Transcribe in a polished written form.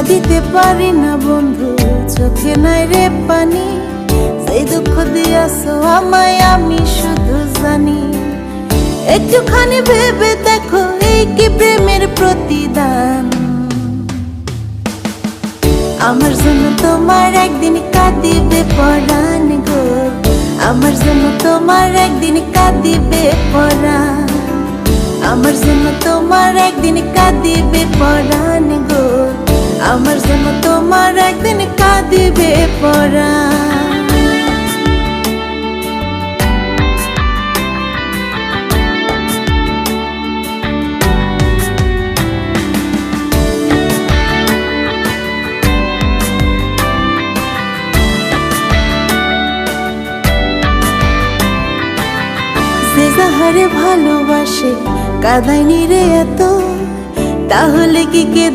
দিতে পারি না বন্ধু, চোখে নাই রে পানি। সেই দুঃখ দিয়াছো আমায় আমি শুধু জানি। একটুখানি ভেবে দেখো এই কি প্রেমের প্রতিদান। আমার জন্য তোমার একদিন কাঁদিবে পরাণ গো, আমার জন্য তোমার একদিন কাঁদিবে পরাণ। আমার জন্য তোমার একদিন কাঁদিবে পরাণ গো, আমার জন্য তোমার একদিন কাঁদিবে পরাণ। যে যাহারে ভালোবাসে কাঁদায়নি রে এত, তাহলে কি